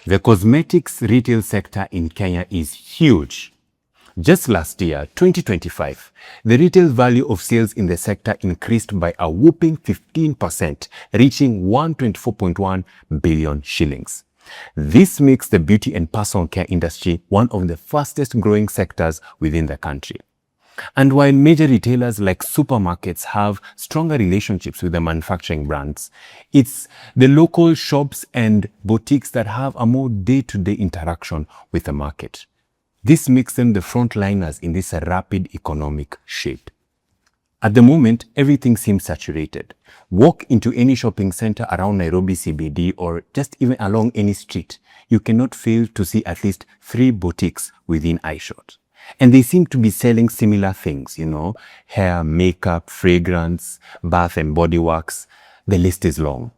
The cosmetics retail sector in Kenya is huge. Just last year, 2025, the retail value of sales in the sector increased by a whopping 15%, reaching 124.1 billion shillings. This makes the beauty and personal care industry one of the fastest growing sectors within the country. And while major retailers like supermarkets have stronger relationships with the manufacturing brands, it's the local shops and boutiques that have a more day-to-day interaction with the market. This makes them the frontliners in this rapid economic shift. At the moment, everything seems saturated. Walk into any shopping center around Nairobi CBD or just even along any street, you cannot fail to see at least 3 boutiques within eyeshot. And they seem to be selling similar things, hair, makeup, fragrance, bath and body works. The list is long.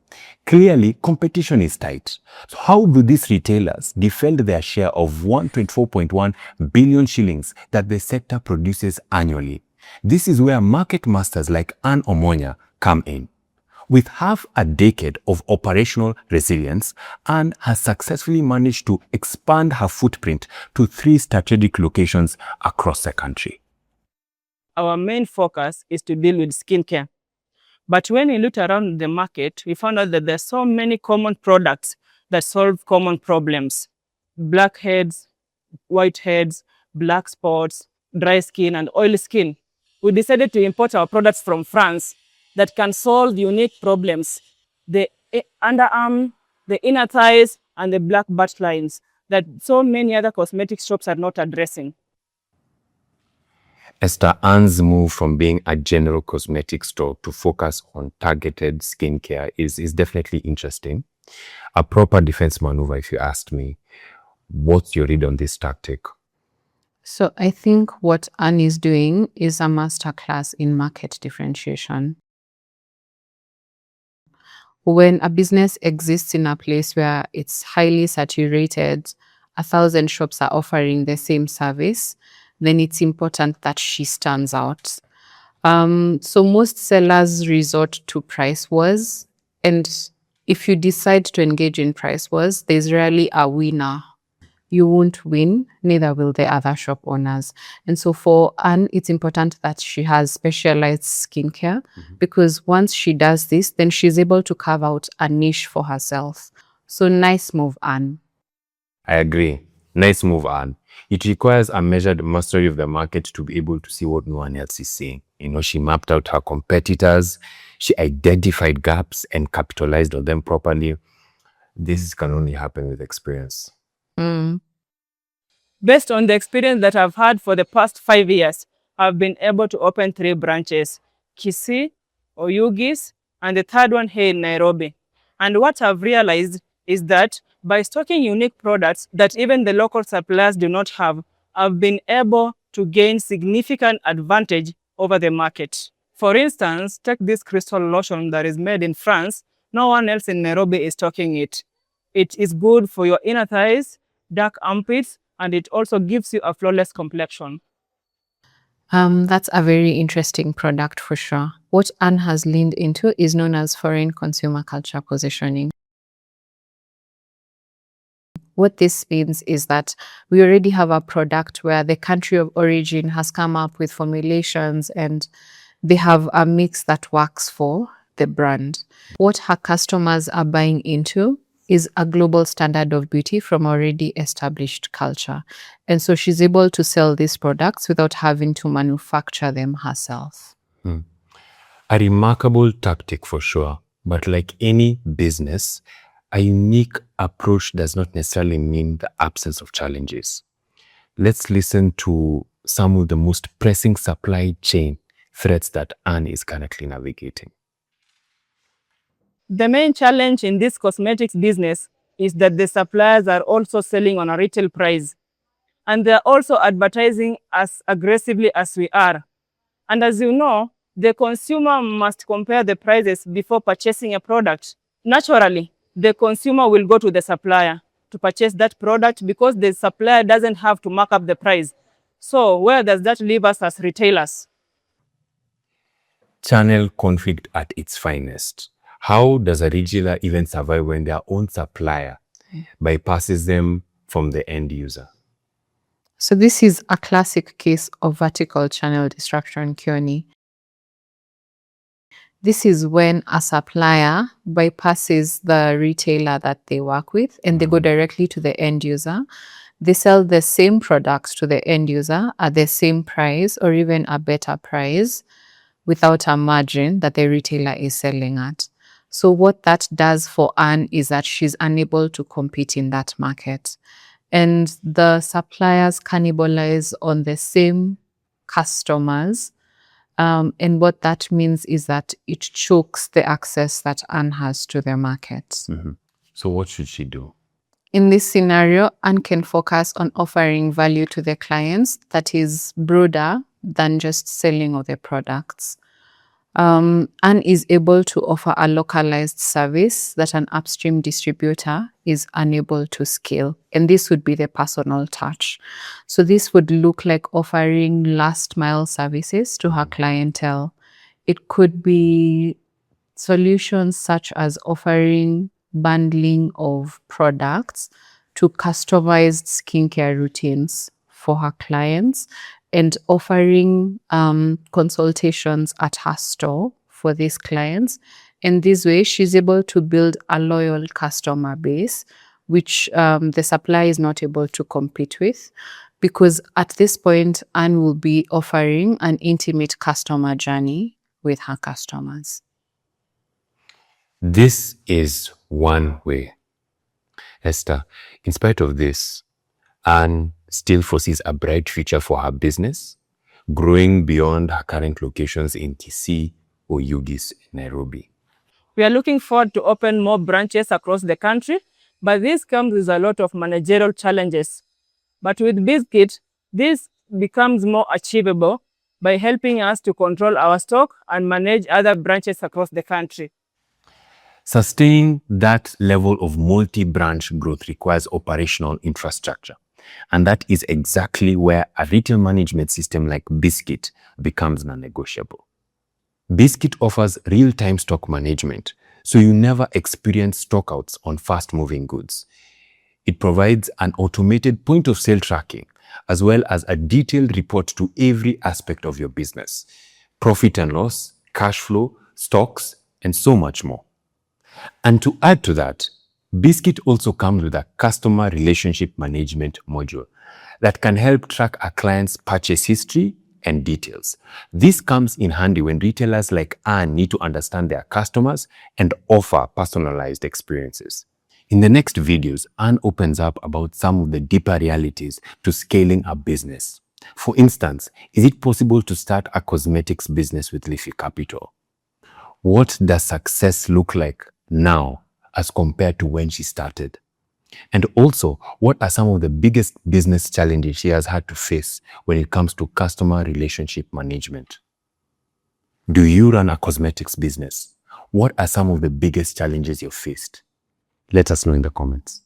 Clearly, competition is tight. So how do these retailers defend their share of 124.1 billion shillings that the sector produces annually? This is where market masters like Omonya come in. With half a decade of operational resilience, Anne has successfully managed to expand her footprint to 3 strategic locations across the country. Our main focus is to deal with skincare. But when we looked around the market, we found out that there are so many common products that solve common problems. Blackheads, whiteheads, black spots, dry skin, and oily skin. We decided to import our products from France that can solve unique problems. The underarm, the inner thighs, and the black butt lines that so many other cosmetic shops are not addressing. Esther Ann's move from being a general cosmetic store to focus on targeted skincare is definitely interesting. A proper defense maneuver, if you asked me. What's your read on this tactic? So I think what Anne is doing is a masterclass in market differentiation. When a business exists in a place where it's highly saturated, 1,000 shops are offering the same service, then it's important that she stands out. So most sellers resort to price wars, and if you decide to engage in price wars, there's rarely a winner. You won't win, neither will the other shop owners. And so for Anne, it's important that she has specialized skincare, because once she does this, then she's able to carve out a niche for herself. So nice move, Anne. I agree. Nice move, Anne. It requires a measured mastery of the market to be able to see what no one else is seeing. She mapped out her competitors, she identified gaps and capitalized on them properly. This can only happen with experience. Based on the experience that I've had for the past 5 years, I've been able to open 3 branches, Kisii, Oyugis, and the 3rd one here in Nairobi. And what I've realized is that by stocking unique products that even the local suppliers do not have, I've been able to gain significant advantage over the market. For instance, take this crystal lotion that is made in France. No one else in Nairobi is stocking it. It is good for your inner thighs, dark armpits, and it also gives you a flawless complexion. That's a very interesting product for sure. What Anne has leaned into is known as foreign consumer culture positioning. What this means is that we already have a product where the country of origin has come up with formulations and they have a mix that works for the brand. What her customers are buying into is a global standard of beauty from already established culture. And so she's able to sell these products without having to manufacture them herself. A remarkable tactic for sure, but like any business, a unique approach does not necessarily mean the absence of challenges. Let's listen to some of the most pressing supply chain threats that Anne is currently navigating. The main challenge in this cosmetics business is that the suppliers are also selling on a retail price. And they're also advertising as aggressively as we are. And as you know, the consumer must compare the prices before purchasing a product. Naturally, the consumer will go to the supplier to purchase that product because the supplier doesn't have to mark up the price. So where does that leave us as retailers? Channel conflict at its finest. How does a retailer even survive when their own supplier bypasses them from the end user. So this is a classic case of vertical channel destruction, Kioni. This is when a supplier bypasses the retailer that they work with and they go directly to the end user. They sell the same products to the end user at the same price or even a better price without a margin that the retailer is selling at. So what that does for Anne is that she's unable to compete in that market. And the suppliers cannibalize on the same customers. And what that means is that it chokes the access that Anne has to the market. So what should she do? In this scenario, Anne can focus on offering value to the clients that is broader than just selling of the products. Anne is able to offer a localized service that an upstream distributor is unable to scale. And this would be the personal touch. So this would look like offering last mile services to her clientele. It could be solutions such as offering bundling of products to customized skincare routines for her clients and offering consultations at her store for these clients. In this way, she's able to build a loyal customer base, which the supplier is not able to compete with, because at this point, Anne will be offering an intimate customer journey with her customers. This is one way. Esther, in spite of this, Anne still foresees a bright future for her business, growing beyond her current locations in Kisii, Oyugis, and Nairobi. We are looking forward to open more branches across the country, but this comes with a lot of managerial challenges. But with BizKit, this becomes more achievable by helping us to control our stock and manage other branches across the country. Sustaining that level of multi-branch growth requires operational infrastructure. And that is exactly where a retail management system like BizKit becomes non-negotiable. BizKit offers real-time stock management, so you never experience stockouts on fast-moving goods. It provides an automated point-of-sale tracking, as well as a detailed report to every aspect of your business: profit and loss, cash flow, stocks, and so much more. And to add to that, BizKit also comes with a customer relationship management module that can help track a client's purchase history and details. This comes in handy when retailers like Anne need to understand their customers and offer personalized experiences. In the next videos, Anne opens up about some of the deeper realities to scaling a business. For instance, is it possible to start a cosmetics business with Leafy Capital? What does success look like now as compared to when she started? And also, what are some of the biggest business challenges she has had to face when it comes to customer relationship management? Do you run a cosmetics business? What are some of the biggest challenges you've faced? Let us know in the comments.